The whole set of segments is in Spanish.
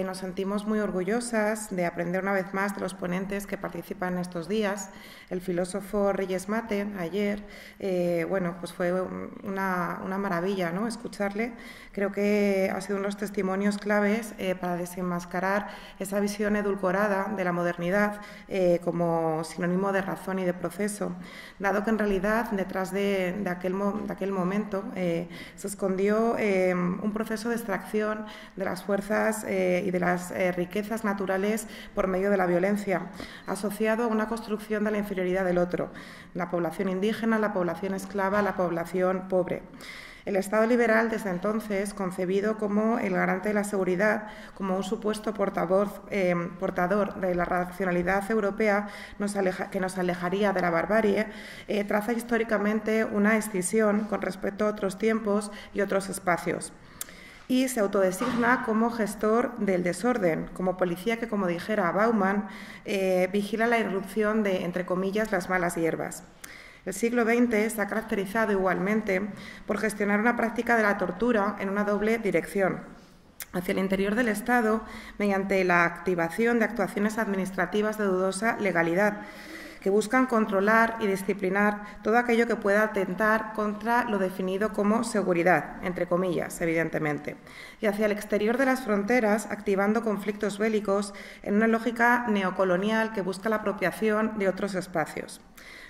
nos sentimos muy orgullosas de aprender una vez más de los ponentes que participan en estos días. El filósofo Reyes Mate, ayer, bueno, pues fue una maravilla, ¿no?, escucharle. Creo que ha sido uno de los testimonios claves para desenmascarar esa visión edulcorada de la modernidad como sinónimo de razón y de proceso, dado que en realidad detrás de aquel momento se escondió un proceso de extracción de las fuerzas y de las riquezas naturales por medio de la violencia, asociado a una construcción de la inferioridad del otro, la población indígena, la población esclava, la población pobre. El Estado liberal, desde entonces, concebido como el garante de la seguridad, como un supuesto portador de la racionalidad europea que nos alejaría de la barbarie, traza históricamente una escisión con respecto a otros tiempos y otros espacios. Y se autodesigna como gestor del desorden, como policía que, como dijera Bauman, vigila la irrupción de, entre comillas, las malas hierbas. El siglo XX se ha caracterizado igualmente por gestionar una práctica de la tortura en una doble dirección: hacia el interior del Estado, mediante la activación de actuaciones administrativas de dudosa legalidad, que buscan controlar y disciplinar todo aquello que pueda atentar contra lo definido como seguridad, entre comillas, evidentemente, y hacia el exterior de las fronteras, activando conflictos bélicos en una lógica neocolonial que busca la apropiación de otros espacios.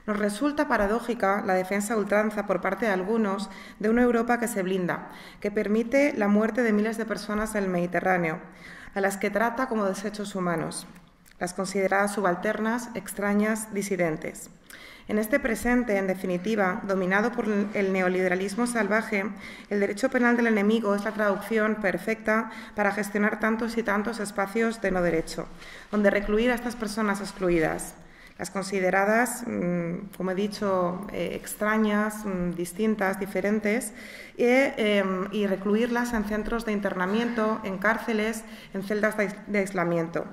Nos resulta paradójica la defensa a ultranza por parte de algunos de una Europa que se blinda, que permite la muerte de miles de personas en el Mediterráneo, a las que trata como desechos humanos, las consideradas subalternas, extrañas, disidentes. En este presente, en definitiva, dominado por el neoliberalismo salvaje, el derecho penal del enemigo es la traducción perfecta para gestionar tantos y tantos espacios de no derecho, donde recluir a estas personas excluidas, las consideradas, como he dicho, extrañas, distintas, diferentes, y recluirlas en centros de internamiento, en cárceles, en celdas de aislamiento.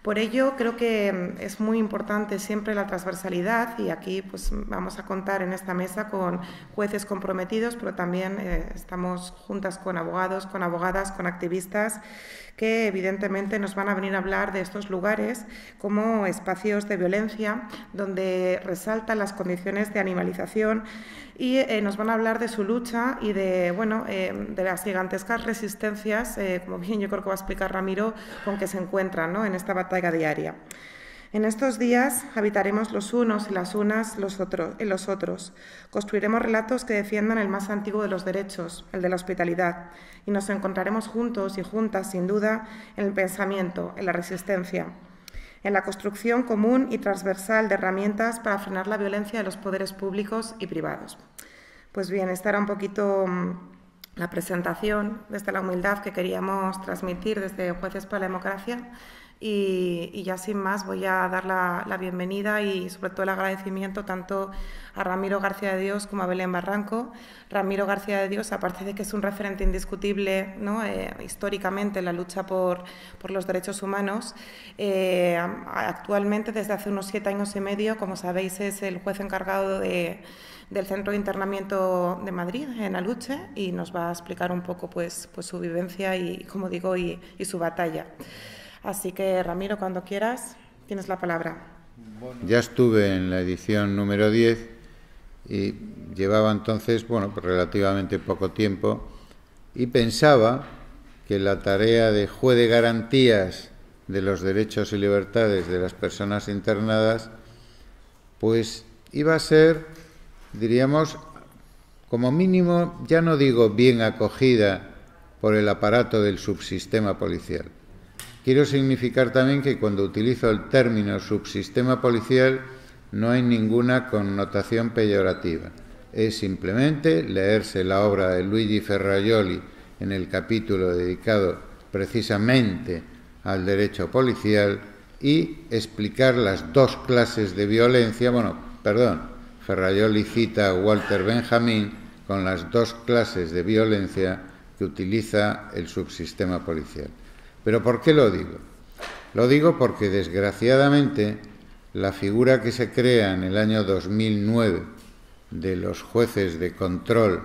Por ello, creo que es muy importante siempre la transversalidad, y aquí pues vamos a contar en esta mesa con jueces comprometidos, pero también estamos juntas con abogados, con abogadas, con activistas, que evidentemente nos van a venir a hablar de estos lugares como espacios de violencia, donde resaltan las condiciones de animalización, y nos van a hablar de su lucha y de, bueno, de las gigantescas resistencias, como bien yo creo que va a explicar Ramiro, con que se encuentran, ¿no?, en esta batalla diaria. En estos días habitaremos los unos y las unas en los otros. Construiremos relatos que defiendan el más antiguo de los derechos, el de la hospitalidad, y nos encontraremos juntos y juntas, sin duda, en el pensamiento, en la resistencia, en la construcción común y transversal de herramientas para frenar la violencia de los poderes públicos y privados. Pues bien, esta era un poquito la presentación desde la humildad que queríamos transmitir desde Jueces para la Democracia. Y ya sin más voy a dar la bienvenida y sobre todo el agradecimiento tanto a Ramiro García de Dios como a Belén Barranco. Ramiro García de Dios, aparte de que es un referente indiscutible, ¿no?, históricamente en la lucha por los derechos humanos, actualmente desde hace unos 7 años y medio, como sabéis, es el juez encargado del Centro de Internamiento de Madrid, en Aluche, y nos va a explicar un poco pues su vivencia y, como digo, y su batalla. Así que, Ramiro, cuando quieras, tienes la palabra. Ya estuve en la edición número 10 y llevaba entonces, bueno, pues relativamente poco tiempo, y pensaba que la tarea de juez de garantías de los derechos y libertades de las personas internadas, pues iba a ser, diríamos, como mínimo, ya no digo bien acogida por el aparato del subsistema policial. Quiero significar también que cuando utilizo el término subsistema policial no hay ninguna connotación peyorativa. Es simplemente leerse la obra de Luigi Ferrajoli en el capítulo dedicado precisamente al derecho policial y explicar las dos clases de violencia. Ferrajoli cita a Walter Benjamin con las dos clases de violencia que utiliza el subsistema policial. ¿Pero por qué lo digo? Lo digo porque, desgraciadamente, la figura que se crea en el año 2009 de los jueces de control,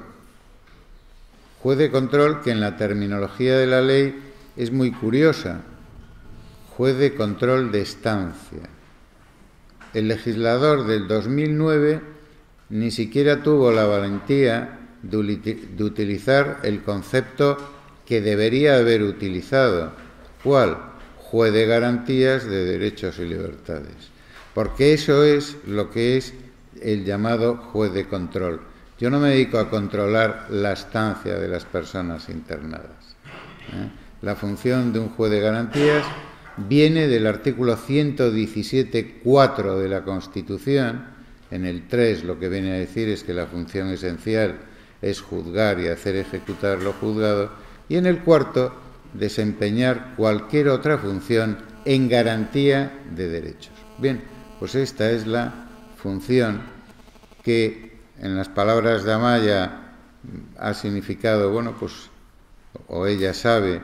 juez de control que en la terminología de la ley es muy curiosa. Juez de control de estancia. El legislador del 2009 ni siquiera tuvo la valentía de utilizar el concepto que debería haber utilizado. ¿Cuál? Juez de garantías de derechos y libertades. Porque eso es lo que es el llamado juez de control. Yo no me dedico a controlar la estancia de las personas internadas. La función de un juez de garantías viene del artículo 117.4 de la Constitución. En el 3 lo que viene a decir es que la función esencial es juzgar y hacer ejecutar lo juzgado, y en el 4 desempeñar cualquier otra función en garantía de derechos. Bien, pues esta es la función que en las palabras de Amaya ha significado, bueno, pues, o ella sabe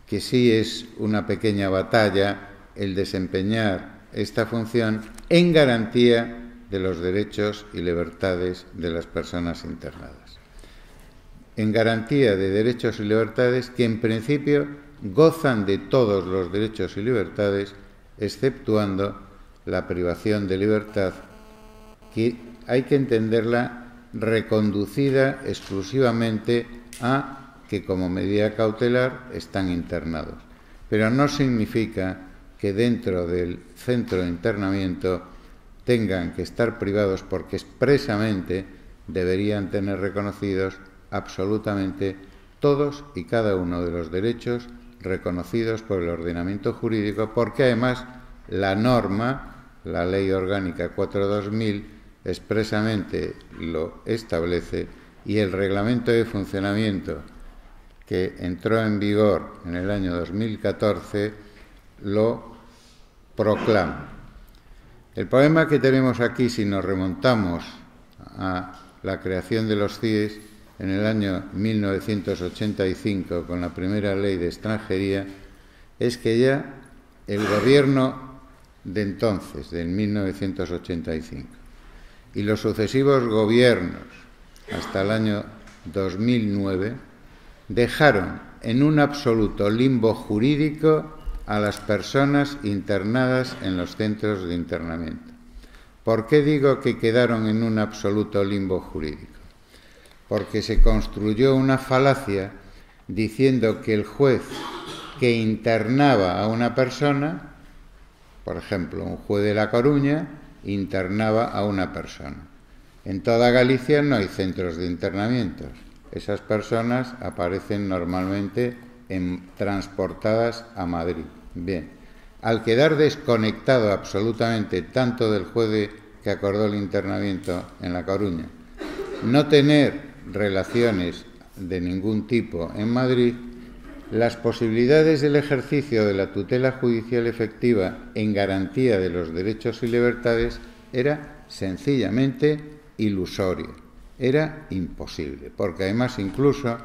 que sí es una pequeña batalla el desempeñar esta función en garantía de los derechos y libertades de las personas internadas. En garantía de derechos y libertades que en principio gozan de todos los derechos y libertades, exceptuando la privación de libertad, que hay que entenderla reconducida exclusivamente a que como medida cautelar están internados. Pero no significa que dentro del centro de internamiento tengan que estar privados, porque expresamente deberían tener reconocidos absolutamente todos y cada uno de los derechos reconocidos por el ordenamiento jurídico, porque además la norma, la Ley Orgánica 4/2000, expresamente lo establece, y el Reglamento de Funcionamiento, que entró en vigor en el año 2014, lo proclama. El problema que tenemos aquí, si nos remontamos a la creación de los CIES en el año 1985, con la primera ley de extranjería, es que ya el gobierno de entonces, del 1985, y los sucesivos gobiernos hasta el año 2009, dejaron en un absoluto limbo jurídico a las personas internadas en los centros de internamiento. ¿Por qué digo que quedaron en un absoluto limbo jurídico? Porque se construyó una falacia diciendo que el juez que internaba a una persona, por ejemplo, un juez de La Coruña, internaba a una persona. En toda Galicia no hay centros de internamiento. Esas personas aparecen normalmente transportadas a Madrid. Bien, al quedar desconectado absolutamente tanto del juez que acordó el internamiento en La Coruña, no tener relaciones de ningún tipo en Madrid, las posibilidades del ejercicio de la tutela judicial efectiva en garantía de los derechos y libertades era sencillamente ilusoria, era imposible, porque además incluso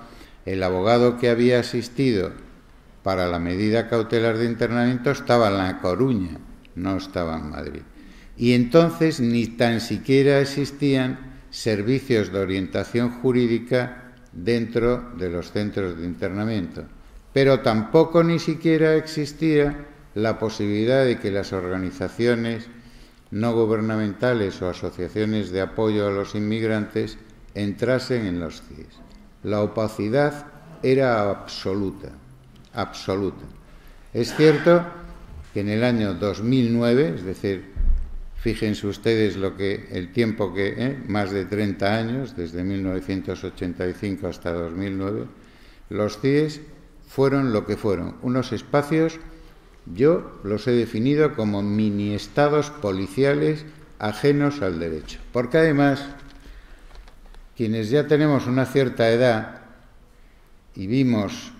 el abogado que había asistido para la medida cautelar de internamiento estaba en La Coruña, no estaba en Madrid. Y entonces ni tan siquiera existían servicios de orientación jurídica dentro de los centros de internamiento, pero tampoco ni siquiera existía la posibilidad de que las organizaciones no gubernamentales o asociaciones de apoyo a los inmigrantes entrasen en los CIES. La opacidad era absoluta, absoluta. Es cierto que en el año 2009, es decir, fíjense ustedes el tiempo que, más de 30 años, desde 1985 hasta 2009, los CIES fueron lo que fueron, unos espacios, yo los he definido como mini estados policiales ajenos al derecho. Porque además, quienes ya tenemos una cierta edad y vimos,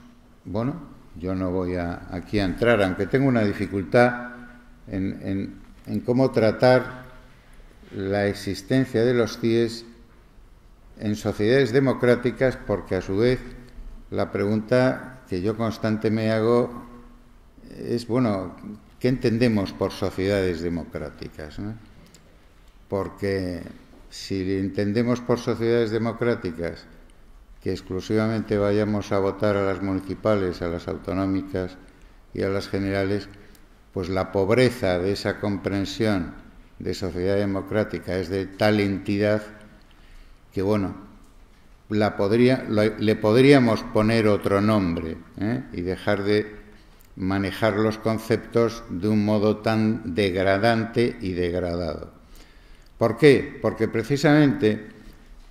bueno, yo no voy aquí a entrar, aunque tengo una dificultad en cómo tratar la existencia de los CIES en sociedades democráticas, porque a su vez la pregunta que yo constantemente me hago es, bueno, ¿qué entendemos por sociedades democráticas, ¿no? Porque si entendemos por sociedades democráticas que exclusivamente vayamos a votar a las municipales, a las autonómicas y a las generales, pues la pobreza de esa comprensión de sociedad democrática es de tal entidad que, bueno, le podríamos poner otro nombre, y dejar de manejar los conceptos de un modo tan degradante y degradado. ¿Por qué? Porque precisamente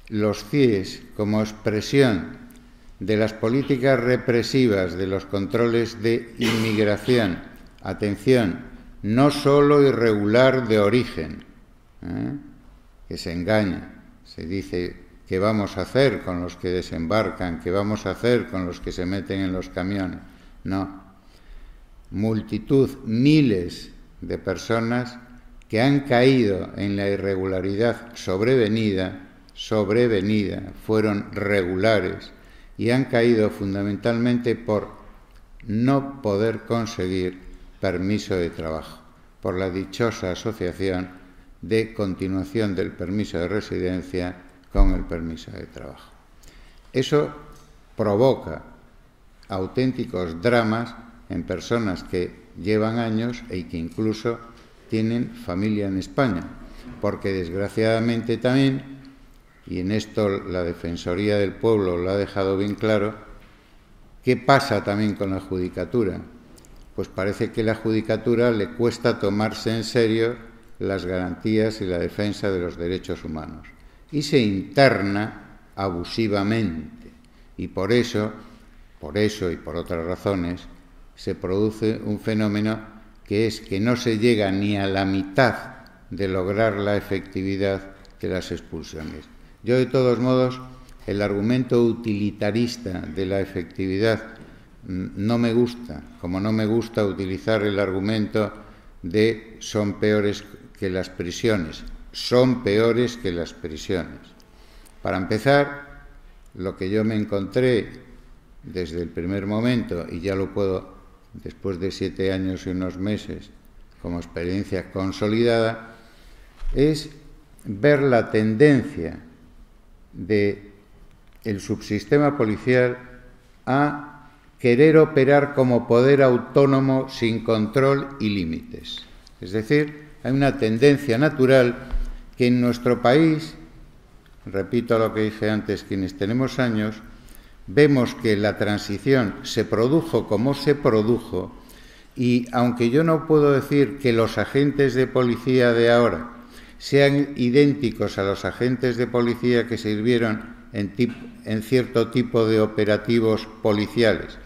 los CIEs, como expresión de las políticas represivas de los controles de inmigración, atención, no solo irregular de origen, que se engaña, se dice qué vamos a hacer con los que desembarcan, qué vamos a hacer con los que se meten en los camiones. No, multitud, miles de personas que han caído en la irregularidad sobrevenida, fueron regulares y han caído fundamentalmente por no poder conseguir permiso de trabajo, por la dichosa asociación de continuación del permiso de residencia con el permiso de trabajo. Eso provoca auténticos dramas en personas que llevan años y que incluso tienen familia en España, porque desgraciadamente también, y en esto la Defensoría del Pueblo lo ha dejado bien claro, ¿qué pasa también con la judicatura? Pues parece que a la judicatura le cuesta tomarse en serio las garantías y la defensa de los derechos humanos y se interna abusivamente, y por eso y por otras razones se produce un fenómeno que es que no se llega ni a la mitad de lograr la efectividad de las expulsiones. Yo, de todos modos, el argumento utilitarista de la efectividad no me gusta, como no me gusta utilizar el argumento de son peores que las prisiones. Son peores que las prisiones. Para empezar, lo que yo me encontré desde el primer momento, y ya lo puedo, después de 7 años y unos meses, como experiencia consolidada, es ver la tendencia del subsistema policial a querer operar como poder autónomo sin control y límites. Es decir, hay una tendencia natural que en nuestro país, repito lo que dije antes, quienes tenemos años, vemos que la transición se produjo como se produjo, y aunque yo no puedo decir que los agentes de policía de ahora sean idénticos a los agentes de policía que sirvieron en cierto tipo de operativos policiales,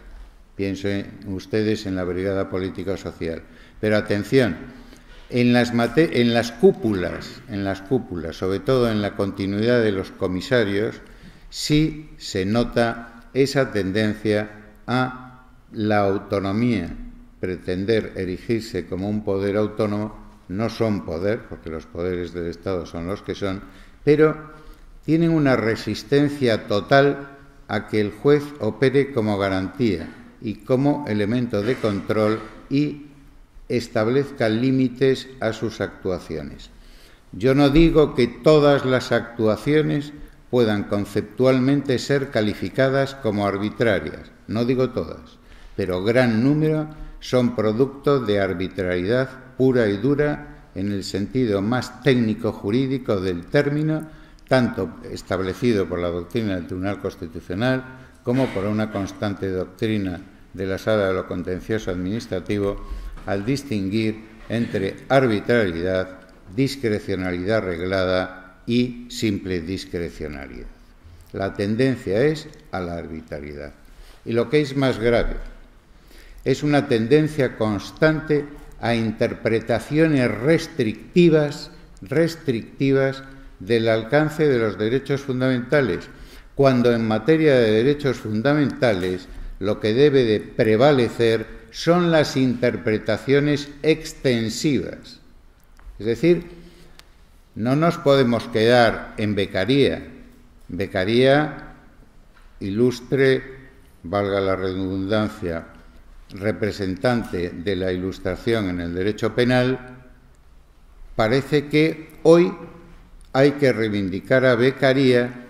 piensen ustedes en la Brigada Político-Social, pero atención, en las cúpulas, sobre todo en la continuidad de los comisarios, sí se nota esa tendencia a la autonomía, pretender erigirse como un poder autónomo. No son poder, porque los poderes del Estado son los que son, pero tienen una resistencia total a que el juez opere como garantía y como elemento de control y establezca límites a sus actuaciones. Yo no digo que todas las actuaciones puedan conceptualmente ser calificadas como arbitrarias, no digo todas, pero gran número son producto de arbitrariedad pura y dura en el sentido más técnico-jurídico del término, tanto establecido por la doctrina del Tribunal Constitucional como por una constante doctrina de la Sala de lo Contencioso Administrativo, al distinguir entre arbitrariedad, discrecionalidad reglada y simple discrecionalidad. La tendencia es a la arbitrariedad. Y lo que es más grave, es una tendencia constante a interpretaciones restrictivas del alcance de los derechos fundamentales, cuando en materia de derechos fundamentales lo que debe de prevalecer son las interpretaciones extensivas. Es decir, no nos podemos quedar en Beccaria. Beccaria, ilustre, valga la redundancia, representante de la Ilustración en el derecho penal, parece que hoy hay que reivindicar a Beccaria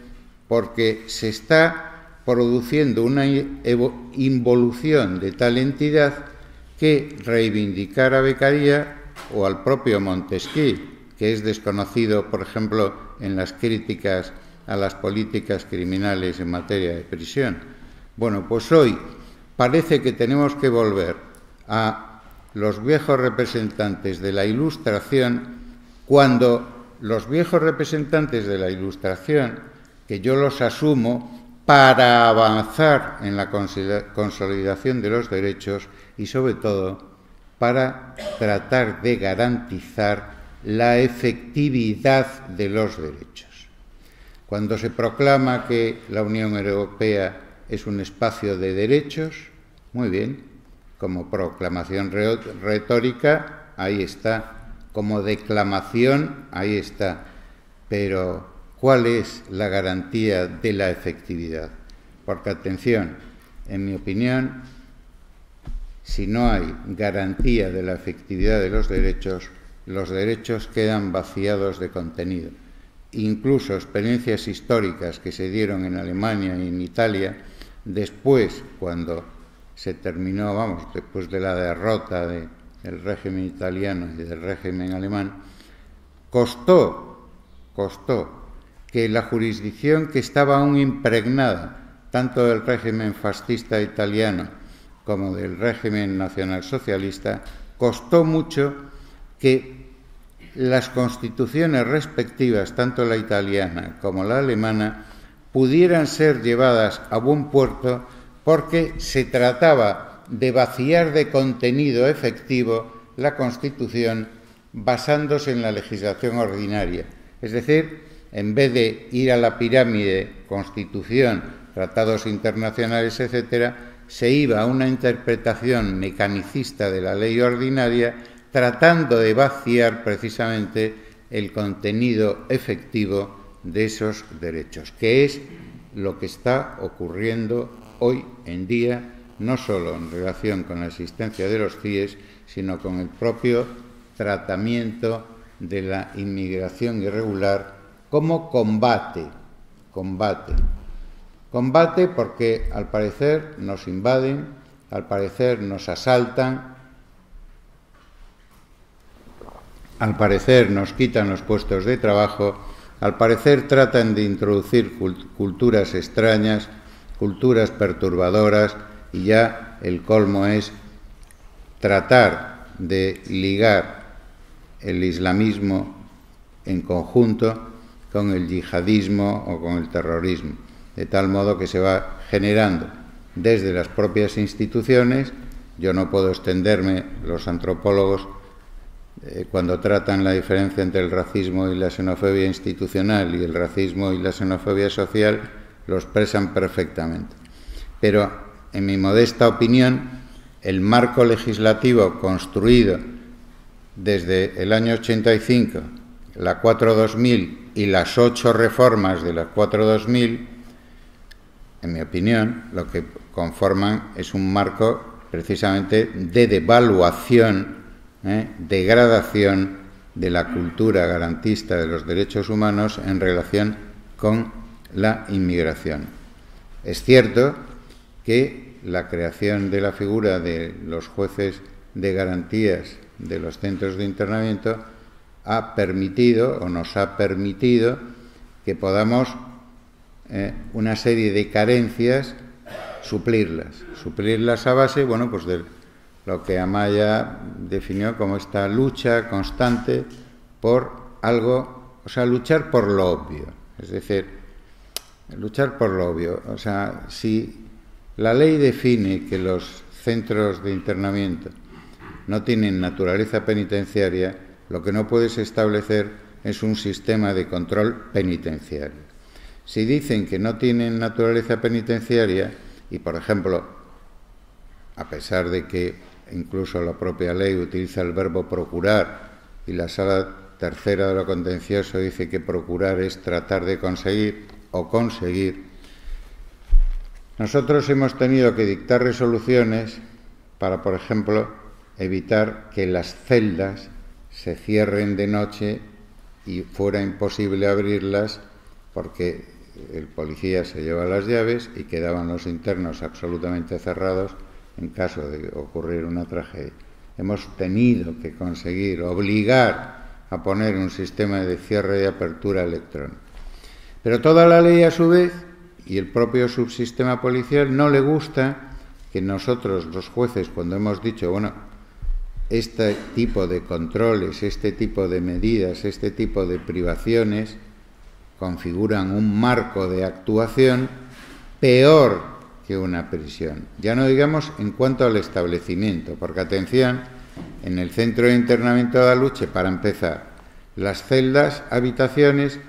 porque se está produciendo una involución de tal entidad que reivindicar a Beccaria o al propio Montesquieu, que es desconocido, por ejemplo, en las críticas a las políticas criminales en materia de prisión. Bueno, pues hoy parece que tenemos que volver a los viejos representantes de la Ilustración, cuando los viejos representantes de la Ilustración, que yo los asumo para avanzar en la consolidación de los derechos y, sobre todo, para tratar de garantizar la efectividad de los derechos. Cuando se proclama que la Unión Europea es un espacio de derechos, muy bien, como proclamación retórica, ahí está, como declamación, ahí está, pero ¿cuál es la garantía de la efectividad? Porque, atención, en mi opinión, si no hay garantía de la efectividad de los derechos quedan vaciados de contenido. Incluso experiencias históricas que se dieron en Alemania y en Italia, después, cuando se terminó, después de la derrota del régimen italiano y del régimen alemán, costó que la jurisdicción que estaba aún impregnada tanto del régimen fascista italiano como del régimen nacionalsocialista, costó mucho que las constituciones respectivas, tanto la italiana como la alemana, pudieran ser llevadas a buen puerto, porque se trataba de vaciar de contenido efectivo la Constitución basándose en la legislación ordinaria. Es decir, en vez de ir a la pirámide, Constitución, tratados internacionales, etcétera, se iba a una interpretación mecanicista de la ley ordinaria, tratando de vaciar precisamente el contenido efectivo de esos derechos, que es lo que está ocurriendo hoy en día, no solo en relación con la existencia de los CIES, sino con el propio tratamiento de la inmigración irregular como combate porque al parecer nos invaden, al parecer nos asaltan, al parecer nos quitan los puestos de trabajo, al parecer tratan de introducir culturas extrañas, culturas perturbadoras, y ya el colmo es tratar de ligar el islamismo en conjunto con el yihadismo o con el terrorismo, de tal modo que se va generando desde las propias instituciones. Yo no puedo extenderme, los antropólogos, cuando tratan la diferencia entre el racismo y la xenofobia institucional y el racismo y la xenofobia social, lo expresan perfectamente. Pero, en mi modesta opinión, el marco legislativo construido desde el año 85, la 4-2000 y las 8 reformas de la 4-2000, en mi opinión, lo que conforman es un marco precisamente de devaluación, degradación de la cultura garantista de los derechos humanos en relación con la inmigración. Es cierto que la creación de la figura de los jueces de garantías de los centros de internamiento ha permitido o nos ha permitido que podamos una serie de carencias suplirlas a base, pues de lo que Amaya definió como esta lucha constante por algo, luchar por lo obvio. Es decir, luchar por lo obvio. Si la ley define que los centros de internamiento no tienen naturaleza penitenciaria, lo que no puedes establecer es un sistema de control penitenciario. Si dicen que no tienen naturaleza penitenciaria, y por ejemplo, a pesar de que incluso la propia ley utiliza el verbo procurar, y la Sala Tercera de lo Contencioso dice que procurar es tratar de conseguir o conseguir, nosotros hemos tenido que dictar resoluciones para, por ejemplo, evitar que las celdas se cierren de noche y fuera imposible abrirlas porque el policía se lleva las llaves y quedaban los internos absolutamente cerrados en caso de ocurrir una tragedia. Hemos tenido que conseguir obligar a poner un sistema de cierre y apertura electrónico. Pero toda la ley, a su vez, y el propio subsistema policial, no le gusta que nosotros, los jueces, cuando hemos dicho, bueno, este tipo de controles, este tipo de medidas, este tipo de privaciones configuran un marco de actuación peor que una prisión. Ya no digamos en cuanto al establecimiento, porque atención, en el centro de internamiento de Aluche, para empezar, las celdas, habitaciones,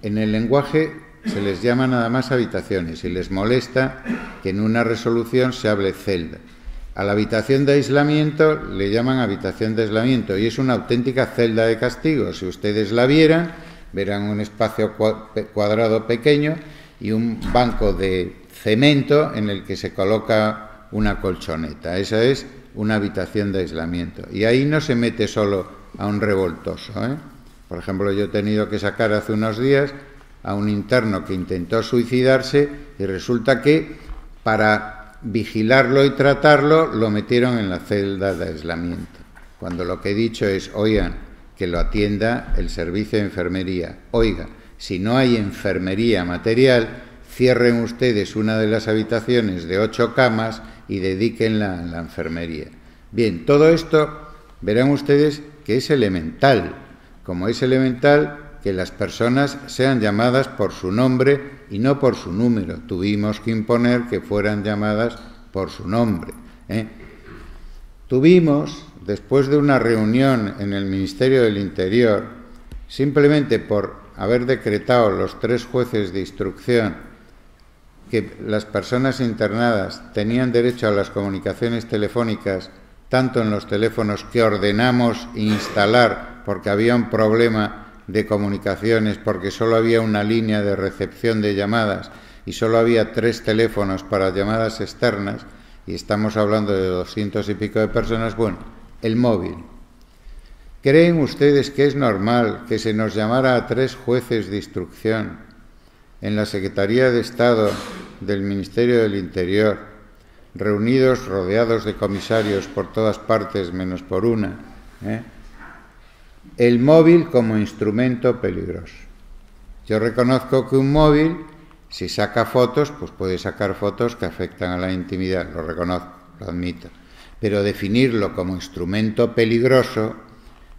en el lenguaje se les llama nada más habitaciones y les molesta que en una resolución se hable celda. A la habitación de aislamiento le llaman habitación de aislamiento y es una auténtica celda de castigo. Si ustedes la vieran, verán un espacio cuadrado pequeño y un banco de cemento en el que se coloca una colchoneta. Esa es una habitación de aislamiento. Y ahí no se mete solo a un revoltoso, ¿eh? Por ejemplo, yo he tenido que sacar hace unos días a un interno que intentó suicidarse y resulta que para vigilarlo y tratarlo lo metieron en la celda de aislamiento. Cuando lo que he dicho es, oigan, que lo atienda el servicio de enfermería. Oiga, si no hay enfermería material, cierren ustedes una de las habitaciones de 8 camas y dedíquenla a la enfermería. Bien, todo esto verán ustedes que es elemental, como es elemental que las personas sean llamadas por su nombre y no por su número. Tuvimos que imponer que fueran llamadas por su nombre, ¿eh? Tuvimos, después de una reunión en el Ministerio del Interior, simplemente por haber decretado los 3 jueces de instrucción que las personas internadas tenían derecho a las comunicaciones telefónicas, tanto en los teléfonos que ordenamos instalar porque había un problema de comunicaciones, porque solo había una línea de recepción de llamadas y solo había 3 teléfonos para llamadas externas, y estamos hablando de 200 y pico de personas. Bueno, el móvil. ¿Creen ustedes que es normal que se nos llamara a 3 jueces de instrucción en la Secretaría de Estado del Ministerio del Interior, reunidos, rodeados de comisarios por todas partes, menos por una, el móvil como instrumento peligroso? Yo reconozco que un móvil, si saca fotos, pues puede sacar fotos que afectan a la intimidad, lo reconozco, lo admito. Pero definirlo como instrumento peligroso,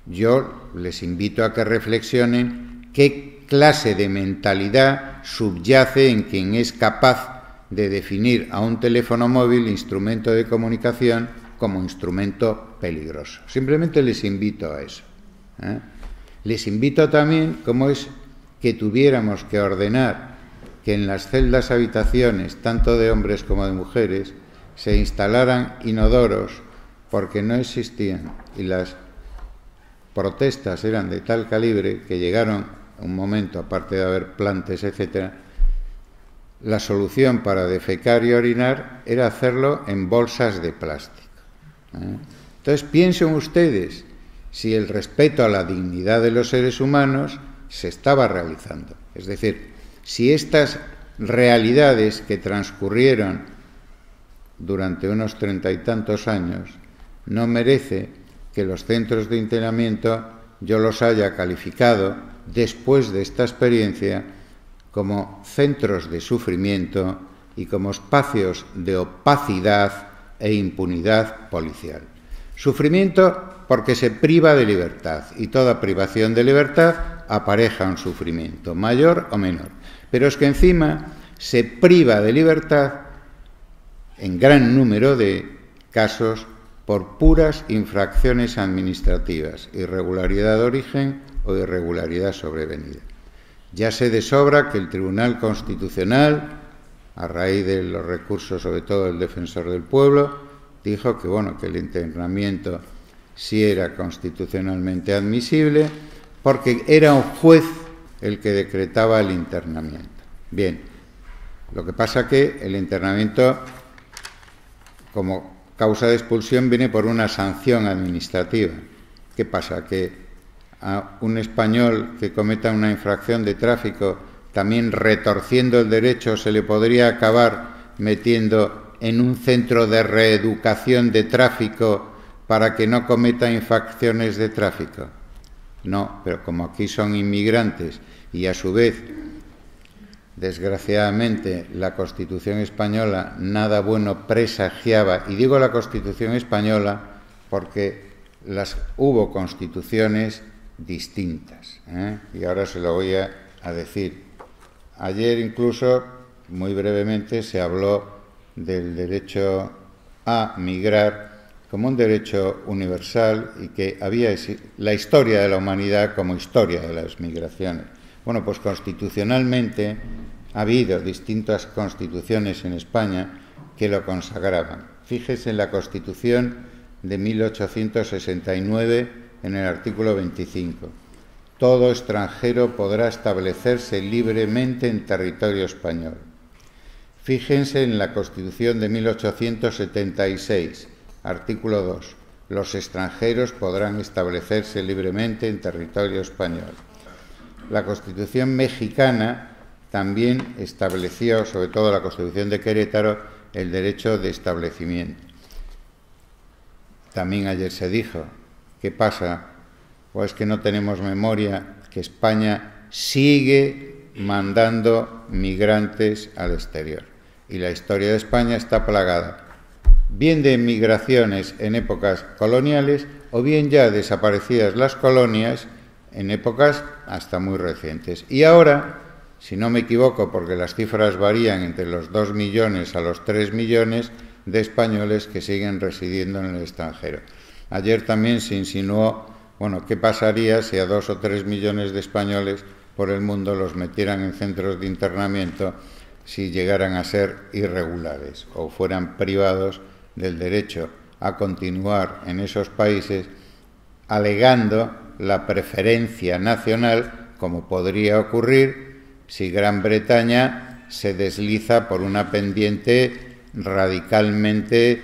yo les invito a que reflexionen qué clase de mentalidad subyace en quien es capaz de definir a un teléfono móvil, instrumento de comunicación, como instrumento peligroso. Simplemente les invito a eso. Les invito también, como es que tuviéramos que ordenar que en las celdas habitaciones, tanto de hombres como de mujeres, se instalaran inodoros porque no existían, y las protestas eran de tal calibre que llegaron a un momento, aparte de haber plantes, etcétera, la solución para defecar y orinar era hacerlo en bolsas de plástico. Entonces piensen ustedes si el respeto a la dignidad de los seres humanos se estaba realizando. Es decir, si estas realidades que transcurrieron durante unos 30 y tantos años no merece que los centros de internamiento yo los haya calificado, después de esta experiencia, como centros de sufrimiento y como espacios de opacidad e impunidad policial. Sufrimiento porque se priva de libertad, y toda privación de libertad apareja un sufrimiento, mayor o menor. Pero es que encima se priva de libertad en gran número de casos por puras infracciones administrativas, irregularidad de origen o irregularidad sobrevenida. Ya sé de sobra que el Tribunal Constitucional, a raíz de los recursos, sobre todo del Defensor del Pueblo, dijo que, bueno, que el internamiento sí era constitucionalmente admisible porque era un juez el que decretaba el internamiento. Bien, lo que pasa que el internamiento, como causa de expulsión, viene por una sanción administrativa. ¿Qué pasa? Que a un español que cometa una infracción de tráfico también retorciendo el derecho, se le podría acabar metiendo en un centro de reeducación de tráfico para que no cometa infracciones de tráfico? No, pero como aquí son inmigrantes y a su vez, desgraciadamente, la Constitución española nada bueno presagiaba, y digo la Constitución española porque hubo constituciones distintas, y ahora se lo voy a decir. Ayer incluso, muy brevemente, se habló del derecho a migrar como un derecho universal y que había la historia de la humanidad como historia de las migraciones. Bueno, pues constitucionalmente ha habido distintas constituciones en España que lo consagraban. Fíjese en la Constitución de 1869, en el artículo 25. Todo extranjero podrá establecerse libremente en territorio español. Fíjense en la Constitución de 1876, artículo 2. Los extranjeros podrán establecerse libremente en territorio español. La Constitución mexicana también estableció, sobre todo la Constitución de Querétaro, el derecho de establecimiento. También ayer se dijo, ¿qué pasa? Pues que no tenemos memoria, que España sigue mandando migrantes al exterior. Y la historia de España está plagada bien de migraciones en épocas coloniales o bien ya desaparecidas las colonias en épocas hasta muy recientes. Y ahora, si no me equivoco, porque las cifras varían entre los 2 millones a los 3 millones de españoles que siguen residiendo en el extranjero. Ayer también se insinuó, bueno, ¿qué pasaría si a 2 o 3 millones de españoles por el mundo los metieran en centros de internamiento si llegaran a ser irregulares o fueran privados del derecho a continuar en esos países, alegando la preferencia nacional, como podría ocurrir si Gran Bretaña se desliza por una pendiente radicalmente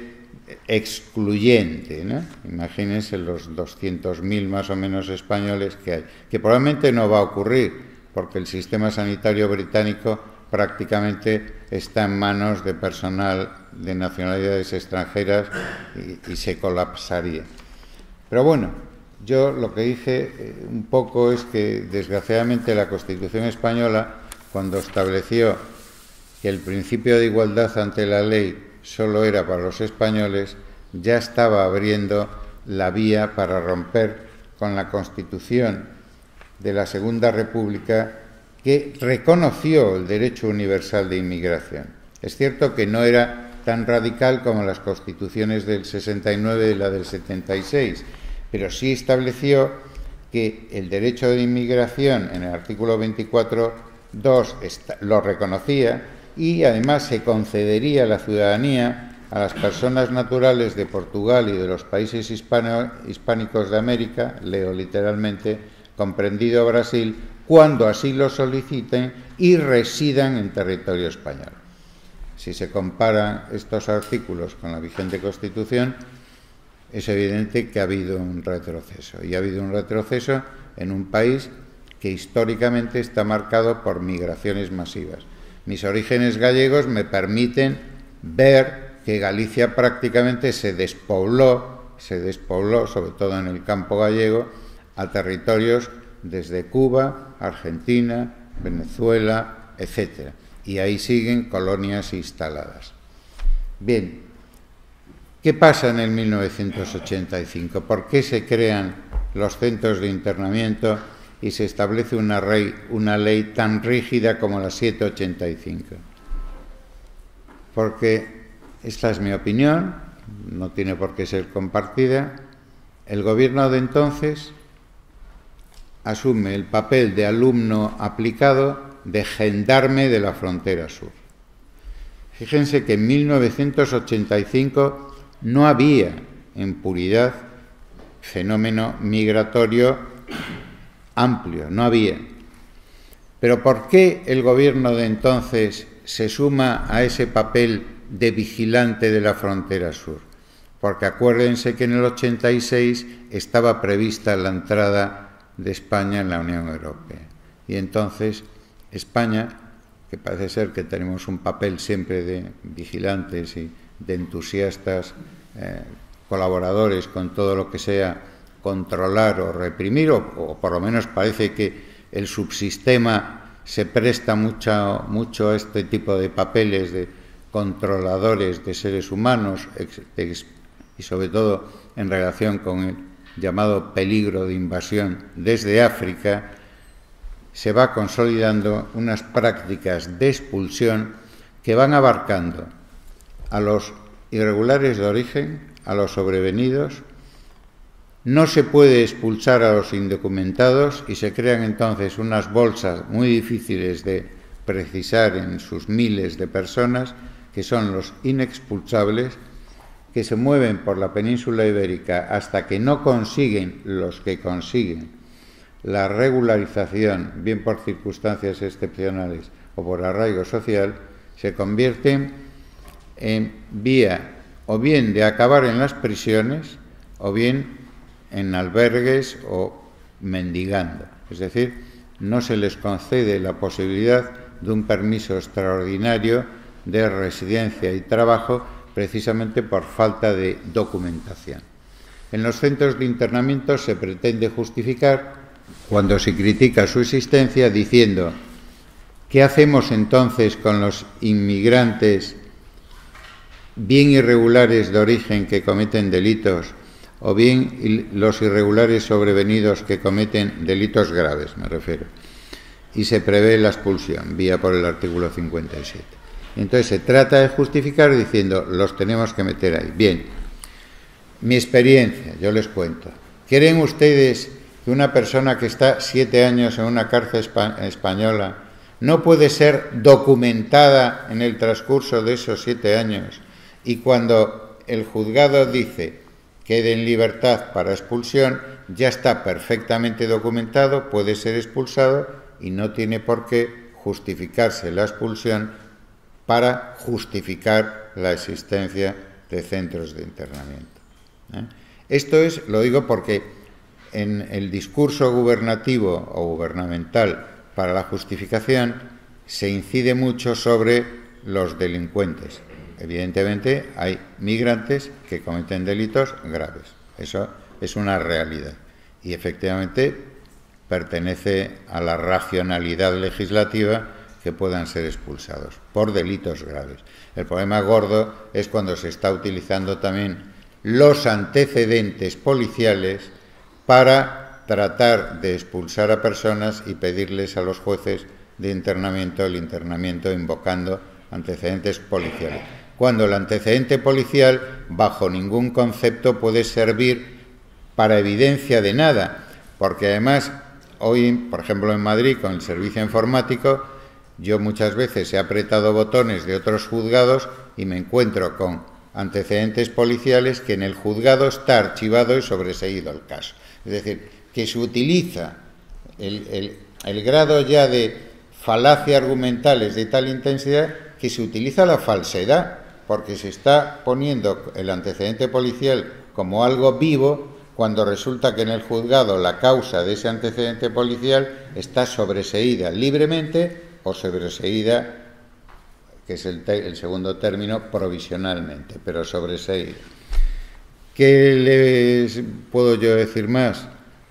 excluyente, ¿no? Imagínense los 200.000 más o menos españoles que hay, que probablemente no va a ocurrir, porque el sistema sanitario británico prácticamente está en manos de personal de nacionalidades extranjeras y se colapsaría. Pero bueno, yo lo que dije un poco es que desgraciadamente la Constitución española, cuando estableció que el principio de igualdad ante la ley solo era para los españoles, ya estaba abriendo la vía para romper con la Constitución de la Segunda República, que reconoció el derecho universal de inmigración. Es cierto que no era tan radical como las constituciones del 69 y la del 76, pero sí estableció que el derecho de inmigración en el artículo 24.2 lo reconocía y además se concedería la ciudadanía a las personas naturales de Portugal y de los países hispánicos de América, leo literalmente, comprendido Brasil, cuando así lo soliciten y residan en territorio español. Si se comparan estos artículos con la vigente Constitución, es evidente que ha habido un retroceso. Y ha habido un retroceso en un país que históricamente está marcado por migraciones masivas. Mis orígenes gallegos me permiten ver que Galicia prácticamente se despobló, sobre todo en el campo gallego, a territorios desde Cuba, Argentina, Venezuela, etc. Y ahí siguen colonias instaladas. Bien, ¿qué pasa en el 1985? ¿Por qué se crean los centros de internamiento y se establece una ley tan rígida como la 785? Porque, esta es mi opinión, no tiene por qué ser compartida, el gobierno de entonces asume el papel de alumno aplicado de gendarme de la frontera sur. Fíjense que en 1985 no había en puridad fenómeno migratorio amplio, no había. Pero ¿por qué el gobierno de entonces se suma a ese papel de vigilante de la frontera sur? Porque acuérdense que en el 86 estaba prevista la entrada de España en la Unión Europea. Y entonces España, que parece ser que tenemos un papel siempre de vigilantes y de entusiastas, colaboradores con todo lo que sea controlar o reprimir, o por lo menos parece que el subsistema se presta mucho a este tipo de papeles de controladores de seres humanos y sobre todo en relación con el llamado peligro de invasión desde África, se va consolidando unas prácticas de expulsión que van abarcando a los irregulares de origen, a los sobrevenidos. No se puede expulsar a los indocumentados y se crean entonces unas bolsas muy difíciles de precisar en sus miles de personas, que son los inexpulsables, que se mueven por la península ibérica hasta que no consiguen, los que consiguen, la regularización, bien por circunstancias excepcionales o por arraigo social, se convierten en vía o bien de acabar en las prisiones o bien en albergues o mendigando. Es decir, no se les concede la posibilidad de un permiso extraordinario de residencia y trabajo precisamente por falta de documentación. En los centros de internamiento se pretende justificar, cuando se critica su existencia, diciendo: ¿qué hacemos entonces con los inmigrantes bien irregulares de origen que cometen delitos o bien los irregulares sobrevenidos que cometen delitos graves, me refiero? Y se prevé la expulsión, vía por el artículo 57. Entonces se trata de justificar diciendo: los tenemos que meter ahí. Bien, mi experiencia, yo les cuento. ¿Creen ustedes que una persona que está 7 años en una cárcel española no puede ser documentada en el transcurso de esos 7 años y cuando el juzgado dice quede en libertad para expulsión, ya está perfectamente documentado, puede ser expulsado y no tiene por qué justificarse la expulsión para justificar la existencia de centros de internamiento? Esto es, lo digo porque en el discurso gubernativo o gubernamental para la justificación se incide mucho sobre los delincuentes. Evidentemente hay migrantes que cometen delitos graves, eso es una realidad y efectivamente pertenece a la racionalidad legislativa que puedan ser expulsados por delitos graves. El problema gordo es cuando se está utilizando también los antecedentes policiales para tratar de expulsar a personas y pedirles a los jueces de internamiento el internamiento invocando antecedentes policiales, cuando el antecedente policial bajo ningún concepto puede servir para evidencia de nada, porque además hoy, por ejemplo en Madrid, con el servicio informático, yo muchas veces he apretado botones de otros juzgados y me encuentro con antecedentes policiales que en el juzgado está archivado y sobreseído el caso. Es decir, que se utiliza el grado ya de falacia argumentales de tal intensidad que se utiliza la falsedad, porque se está poniendo el antecedente policial como algo vivo, cuando resulta que en el juzgado la causa de ese antecedente policial está sobreseída libremente o sobreseída, que es el segundo término, provisionalmente, pero sobreseída. ¿Qué les puedo yo decir más?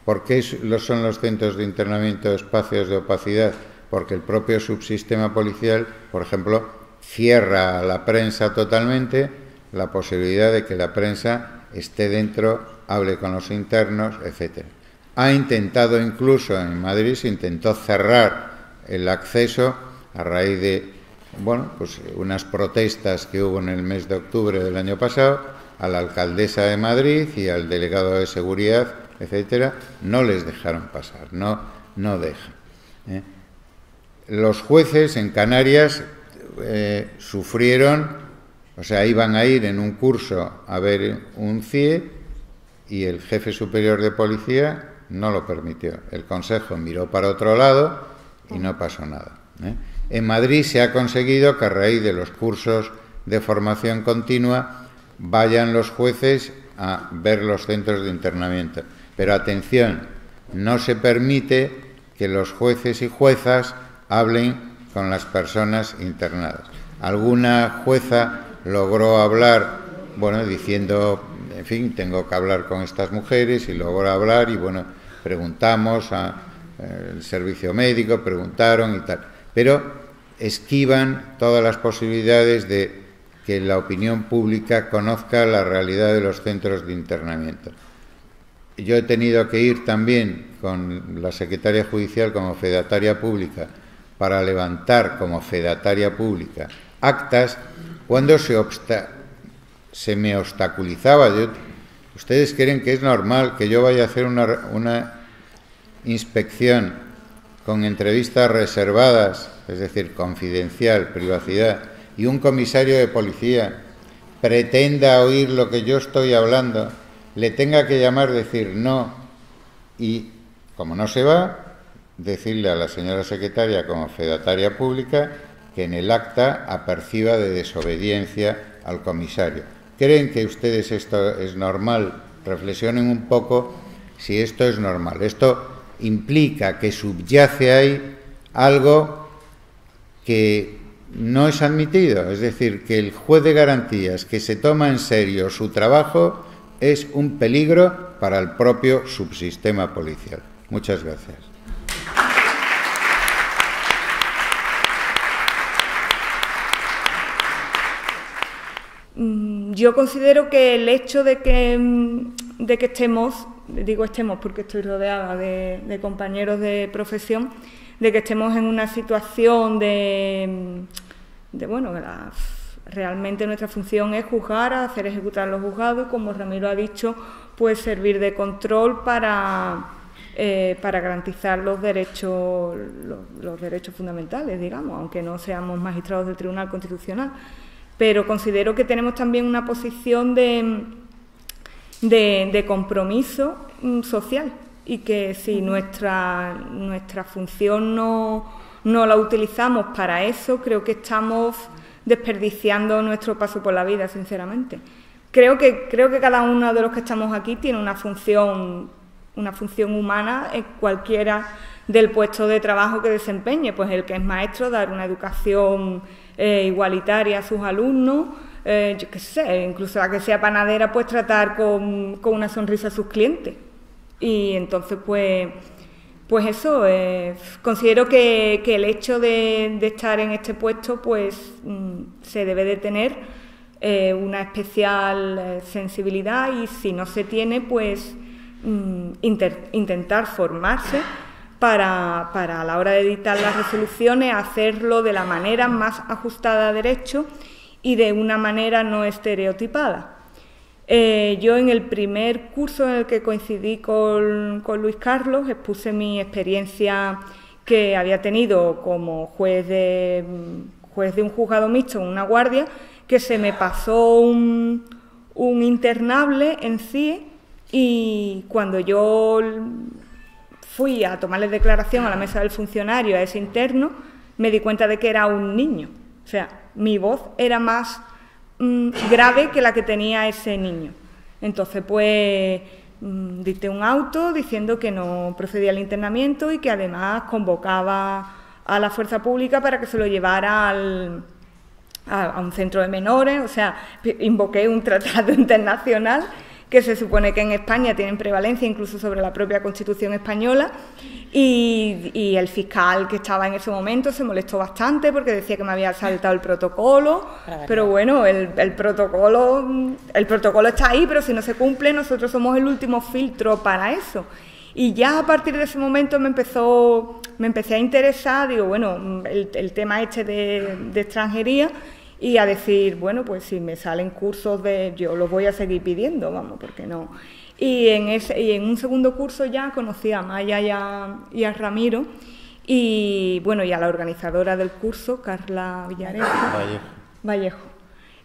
¿Por qué son los centros de internamiento espacios de opacidad? Porque el propio subsistema policial, por ejemplo, cierra a la prensa totalmente la posibilidad de que la prensa esté dentro, hable con los internos, etc. Ha intentado incluso, en Madrid se intentó cerrar el acceso a raíz de, bueno, pues unas protestas que hubo en el mes de octubre del año pasado, a la alcaldesa de Madrid y al delegado de seguridad, etcétera, no les dejaron pasar, no dejan. Los jueces en Canarias sufrieron, o sea, iban a ir en un curso a ver un CIE y el jefe superior de policía no lo permitió. El Consejo miró para otro lado y no pasó nada. En Madrid se ha conseguido que a raíz de los cursos de formación continua vayan los jueces a ver los centros de internamiento. Pero atención, no se permite que los jueces y juezas hablen con las personas internadas. Alguna jueza logró hablar, bueno, diciendo, en fin, tengo que hablar con estas mujeres, y logró hablar, y bueno, preguntamos al servicio médico, preguntaron y tal, pero esquivan todas las posibilidades de que la opinión pública conozca la realidad de los centros de internamiento. Yo he tenido que ir también con la secretaria judicial como fedataria pública para levantar como fedataria pública actas cuando se me obstaculizaba. ¿Ustedes creen que es normal que yo vaya a hacer una inspección con entrevistas reservadas, es decir, confidencial, privacidad, y un comisario de policía pretenda oír lo que yo estoy hablando, le tenga que llamar, decir no, y como no se va, decirle a la señora secretaria como fedataria pública que en el acta aperciba de desobediencia al comisario? ¿Creen que ustedes esto es normal? Reflexionen un poco si esto es normal. Esto implica que subyace ahí algo que no es admitido, es decir, que el juez de garantías que se toma en serio su trabajo es un peligro para el propio subsistema policial. Muchas gracias. Yo considero que el hecho de que estemos, digo estemos porque estoy rodeada de compañeros de profesión, de que estemos en una situación bueno, realmente nuestra función es juzgar, hacer ejecutar los juzgados, y como Ramiro ha dicho, pues servir de control para garantizar los derechos fundamentales, digamos, aunque no seamos magistrados del Tribunal Constitucional. Pero considero que tenemos también una posición de compromiso social, y que si nuestra función no la utilizamos para eso, creo que estamos desperdiciando nuestro paso por la vida, sinceramente. Creo que cada uno de los que estamos aquí tiene una función humana en cualquiera del puesto de trabajo que desempeñe. Pues el que es maestro, dar una educación igualitaria a sus alumnos, yo qué sé, incluso la que sea panadera, pues tratar con una sonrisa a sus clientes. Y entonces, pues eso, considero que el hecho de estar en este puesto, pues se debe de tener una especial sensibilidad, y si no se tiene, pues intentar formarse para a la hora de editar las resoluciones hacerlo de la manera más ajustada a derecho y de una manera no estereotipada. Yo en el primer curso en el que coincidí con Luis Carlos expuse mi experiencia que había tenido como juez de un juzgado mixto en una guardia, que se me pasó un internable en CIE, y cuando yo fui a tomarle declaración a la mesa del funcionario, a ese interno, me di cuenta de que era un niño. O sea, mi voz era más grave que la que tenía ese niño. Entonces, pues, dicté un auto diciendo que no procedía al internamiento y que además convocaba a la fuerza pública para que se lo llevara a un centro de menores. O sea, invoqué un tratado internacional que se supone que en España tienen prevalencia incluso sobre la propia Constitución española, y el fiscal que estaba en ese momento se molestó bastante porque decía que me había saltado el protocolo, pero bueno, el protocolo está ahí, pero si no se cumple, nosotros somos el último filtro para eso. Y ya a partir de ese momento me empecé a interesar, digo, bueno, el tema este de extranjería, y a decir, bueno, pues si me salen cursos yo los voy a seguir pidiendo, vamos, porque no. Y en un segundo curso ya conocí a Maya y a Ramiro, y bueno, y a la organizadora del curso, Carla Vallejo.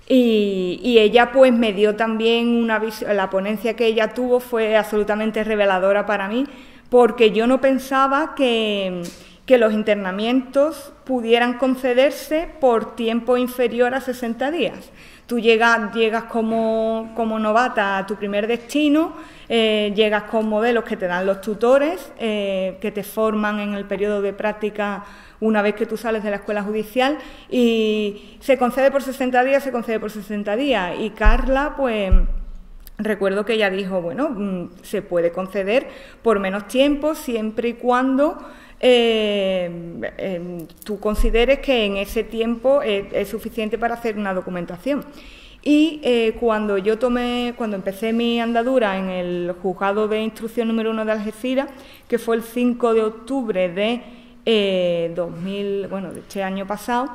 Y ella pues me dio también la ponencia que ella tuvo fue absolutamente reveladora para mí, porque yo no pensaba que que los internamientos pudieran concederse por tiempo inferior a 60 días. Tú llegas como novata a tu primer destino, llegas con modelos que te dan los tutores, que te forman en el periodo de práctica una vez que tú sales de la escuela judicial, y se concede por 60 días, se concede por 60 días. Y Carla, pues, recuerdo que ella dijo, bueno, se puede conceder por menos tiempo siempre y cuando tú consideres que en ese tiempo es suficiente para hacer una documentación. Y cuando empecé mi andadura en el juzgado de instrucción número 1 de Algeciras, que fue el 5 de octubre de de este año pasado,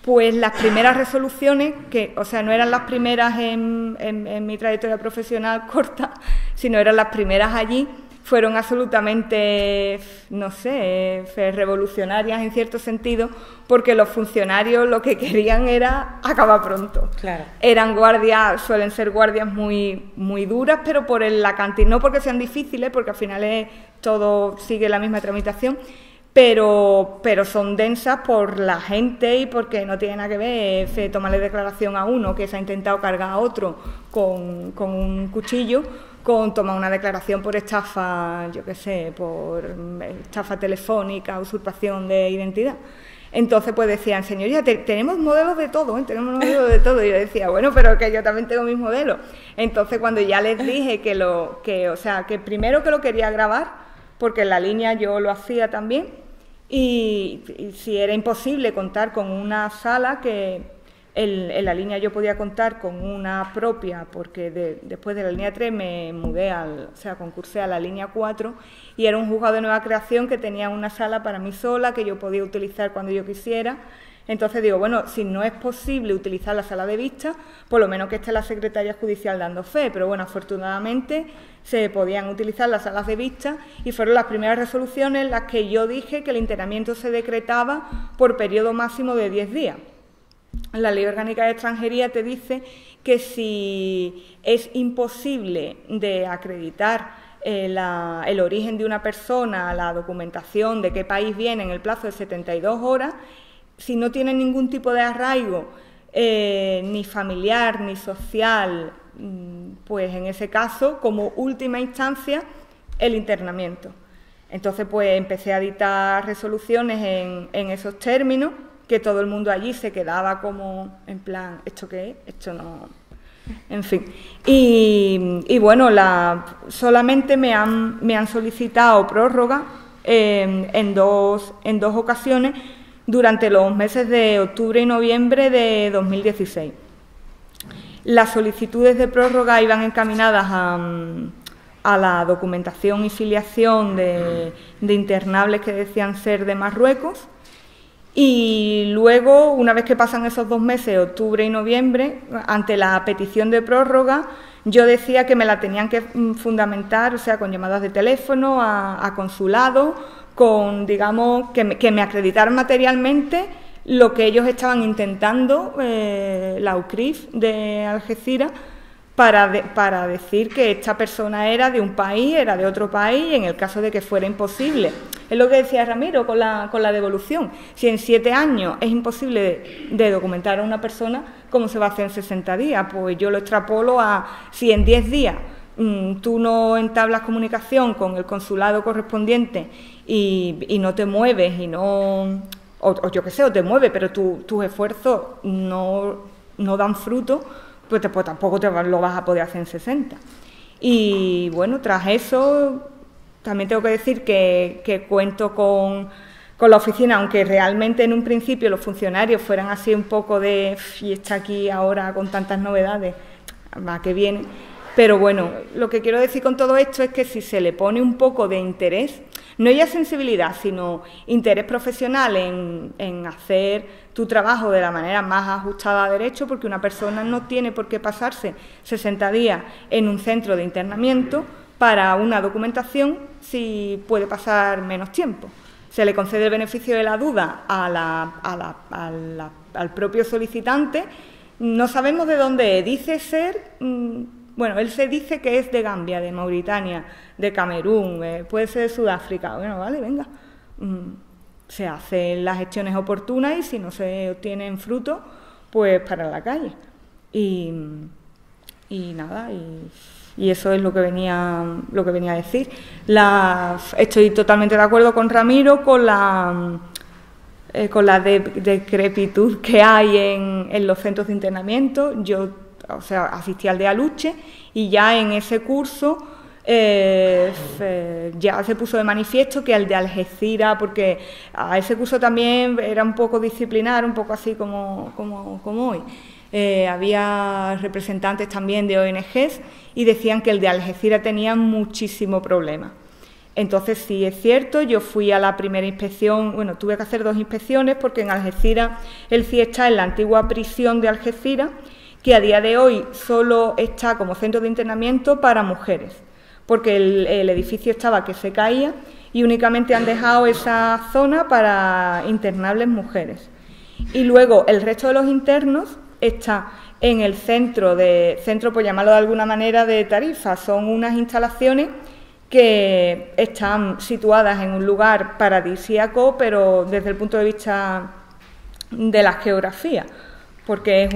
pues las primeras resoluciones, o sea, no eran las primeras en mi trayectoria profesional corta, sino eran las primeras allí, fueron absolutamente, no sé, revolucionarias en cierto sentido, porque los funcionarios lo que querían era acabar pronto. Claro. Eran guardias, suelen ser guardias muy, muy duras, pero por la cantidad, no porque sean difíciles, porque al final todo sigue la misma tramitación, pero son densas por la gente y porque no tiene nada que ver tomarle declaración a uno que se ha intentado cargar a otro con un cuchillo, con tomar una declaración por estafa, yo qué sé, por estafa telefónica, usurpación de identidad. Entonces, pues decían, señoría, tenemos modelos de todo, tenemos modelos de todo. Y yo decía, bueno, pero que yo también tengo mis modelos. Entonces, cuando ya les dije que primero que lo quería grabar, porque en la línea yo lo hacía también, y si era imposible contar con una sala, que en la línea yo podía contar con una propia, porque después de la línea 3 me mudé, concursé a la línea 4, y era un juzgado de nueva creación que tenía una sala para mí sola, que yo podía utilizar cuando yo quisiera. Entonces digo, bueno, si no es posible utilizar la sala de vista, por lo menos que esté la secretaria judicial dando fe, pero bueno, afortunadamente se podían utilizar las salas de vista, y fueron las primeras resoluciones en las que yo dije que el internamiento se decretaba por periodo máximo de 10 días. La Ley Orgánica de Extranjería te dice que si es imposible de acreditar el origen de una persona, la documentación de qué país viene en el plazo de 72 horas, si no tiene ningún tipo de arraigo, ni familiar ni social, pues en ese caso, como última instancia, el internamiento. Entonces, pues empecé a dictar resoluciones en esos términos, que todo el mundo allí se quedaba como en plan, ¿esto qué es? Esto no... En fin. Y bueno, solamente me han solicitado prórroga en dos ocasiones durante los meses de octubre y noviembre de 2016. Las solicitudes de prórroga iban encaminadas a la documentación y filiación de internables que decían ser de Marruecos. Y luego, una vez que pasan esos 2 meses, octubre y noviembre, ante la petición de prórroga, yo decía que me la tenían que fundamentar, o sea, con llamadas de teléfono a consulado, con, digamos, que me acreditaran materialmente lo que ellos estaban intentando, la UCRIF de Algeciras, para decir que esta persona era de un país, era de otro país, en el caso de que fuera imposible. Es lo que decía Ramiro con la devolución. Si en 7 años es imposible de documentar a una persona, ¿cómo se va a hacer en 60 días? Pues yo lo extrapolo a si en 10 días tú no entablas comunicación con el consulado correspondiente y no te mueves, y no, o yo qué sé, o te mueves, pero tus esfuerzos no dan fruto, pues tampoco lo vas a poder hacer en 60. Y bueno, tras eso también tengo que decir que cuento con la oficina, aunque realmente en un principio los funcionarios fueran así un poco de y está aquí ahora con tantas novedades, ¿a qué viene? Pero bueno, lo que quiero decir con todo esto es que si se le pone un poco de interés, no ya sensibilidad, sino interés profesional en hacer tu trabajo de la manera más ajustada a derecho, porque una persona no tiene por qué pasarse 60 días en un centro de internamiento para una documentación si puede pasar menos tiempo. Se le concede el beneficio de la duda al propio solicitante. No sabemos de dónde es. Dice ser... Bueno, él se dice que es de Gambia, de Mauritania, de Camerún, puede ser de Sudáfrica. Bueno, vale, venga. se hacen las gestiones oportunas y si no se obtienen frutos, pues para la calle. Y nada, y eso es lo que venía a decir. Estoy totalmente de acuerdo con Ramiro con la decrepitud que hay en los centros de internamiento. Yo, asistí al de Aluche y ya en ese curso ya se puso de manifiesto que al de Algeciras, porque a ese curso también era un poco disciplinar, un poco así como hoy. Había representantes también de ONGs y decían que el de Algeciras tenía muchísimo problema. Entonces sí es cierto, yo fui a la primera inspección, bueno, tuve que hacer 2 inspecciones porque en Algeciras el CIE está en la antigua prisión de Algeciras, que a día de hoy solo está como centro de internamiento para mujeres, porque el edificio estaba que se caía y únicamente han dejado esa zona para internables mujeres. Y luego el resto de los internos está en el centro, por llamarlo de alguna manera, de Tarifa. Son unas instalaciones que están situadas en un lugar paradisíaco, pero desde el punto de vista de la geografía, porque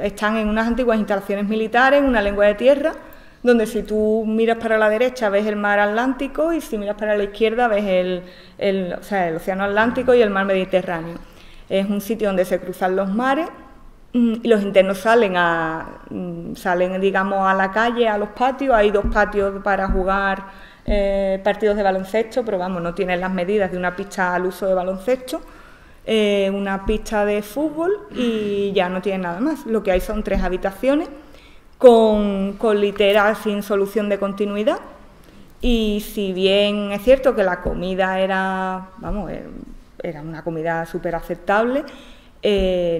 están en unas antiguas instalaciones militares, una lengua de tierra, donde si tú miras para la derecha ves el mar Atlántico y si miras para la izquierda ves el océano Atlántico y el mar Mediterráneo. Es un sitio donde se cruzan los mares y los internos salen, digamos, a la calle, a los patios. Hay 2 patios para jugar partidos de baloncesto, pero vamos, no tienen las medidas de una pista al uso de baloncesto, una pista de fútbol y ya no tienen nada más. Lo que hay son 3 habitaciones con literas sin solución de continuidad, y si bien es cierto que la comida era una comida súper aceptable,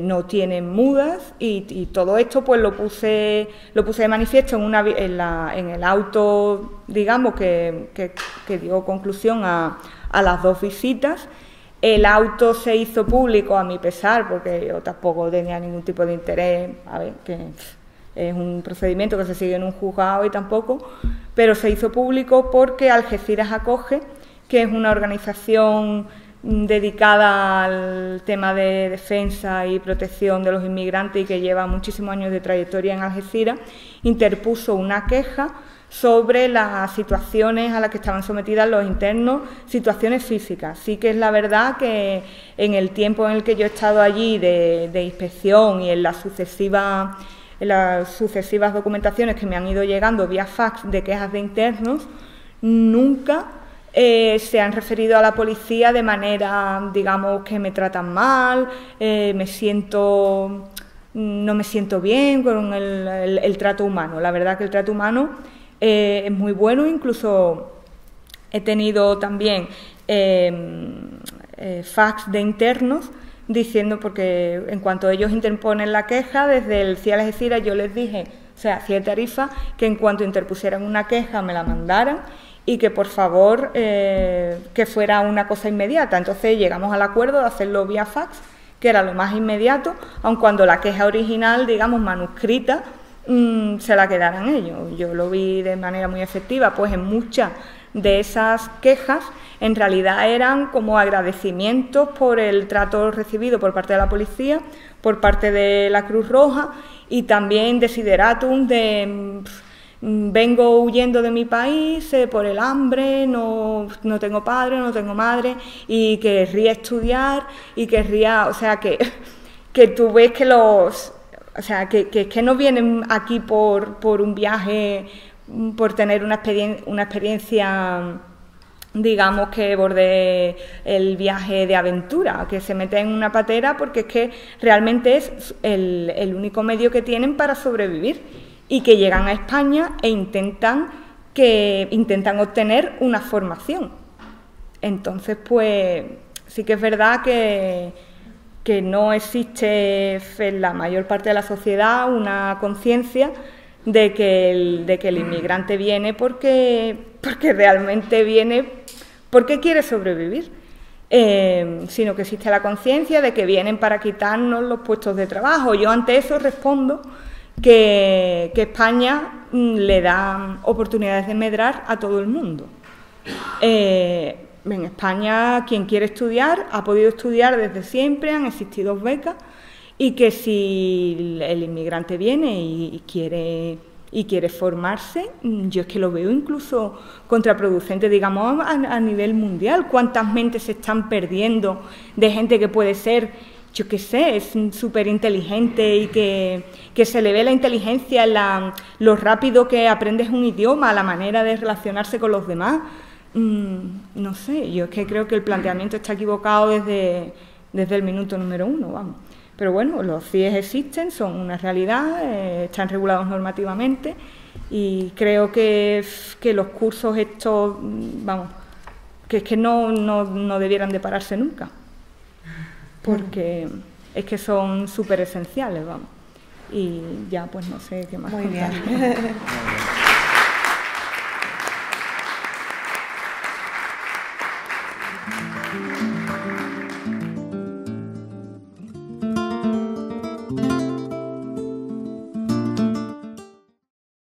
no tienen mudas y todo esto pues lo puse de manifiesto en el auto, digamos, que dio conclusión a las 2 visitas. El auto se hizo público a mi pesar, porque yo tampoco tenía ningún tipo de interés, que es un procedimiento que se sigue en un juzgado y tampoco, pero se hizo público porque Algeciras Acoge, que es una organización dedicada al tema de defensa y protección de los inmigrantes y que lleva muchísimos años de trayectoria en Algeciras, interpuso una queja sobre las situaciones a las que estaban sometidas los internos, situaciones físicas. Sí que es la verdad que en el tiempo en el que yo he estado allí de inspección y en las sucesivas documentaciones que me han ido llegando vía fax de quejas de internos, nunca se han referido a la policía de manera, digamos, que me tratan mal, no me siento bien con el trato humano. La verdad que el trato humano es muy bueno, incluso he tenido también fax de internos diciendo, porque en cuanto ellos interponen la queja, desde el CIE Algeciras yo les dije, CIE Tarifa, que en cuanto interpusieran una queja me la mandaran y que por favor que fuera una cosa inmediata. Entonces llegamos al acuerdo de hacerlo vía fax, que era lo más inmediato, aun cuando la queja original, digamos, manuscrita, se la quedaran ellos. Yo lo vi de manera muy efectiva, pues en muchas de esas quejas en realidad eran como agradecimientos por el trato recibido por parte de la policía, por parte de la Cruz Roja y también desideratum de vengo huyendo de mi país por el hambre, no tengo padre, no tengo madre y querría estudiar y querría, que tú ves que que no vienen aquí por un viaje, por tener una experiencia, digamos, que borde el viaje de aventura, que se meten en una patera porque es que realmente es el único medio que tienen para sobrevivir y que llegan a España e intentan obtener una formación. Entonces, pues sí que es verdad que no existe en la mayor parte de la sociedad una conciencia de que el inmigrante viene porque realmente viene porque quiere sobrevivir, sino que existe la conciencia de que vienen para quitarnos los puestos de trabajo. Yo ante eso respondo que España le da oportunidades de medrar a todo el mundo. en España quien quiere estudiar ha podido estudiar desde siempre, han existido becas, y que si el inmigrante viene y quiere formarse, yo es que lo veo incluso contraproducente, digamos, a nivel mundial. ¿Cuántas mentes se están perdiendo de gente que puede ser, yo qué sé, es súper inteligente y que se le ve la inteligencia, lo rápido que aprendes un idioma, la manera de relacionarse con los demás? No sé, yo es que creo que el planteamiento está equivocado desde el minuto número 1, vamos. Pero bueno, los CIES existen, son una realidad, están regulados normativamente, y creo que los cursos estos, vamos, que es que no debieran de pararse nunca, porque es que son súper esenciales, vamos. Y ya, pues no sé qué más contar. Muy bien.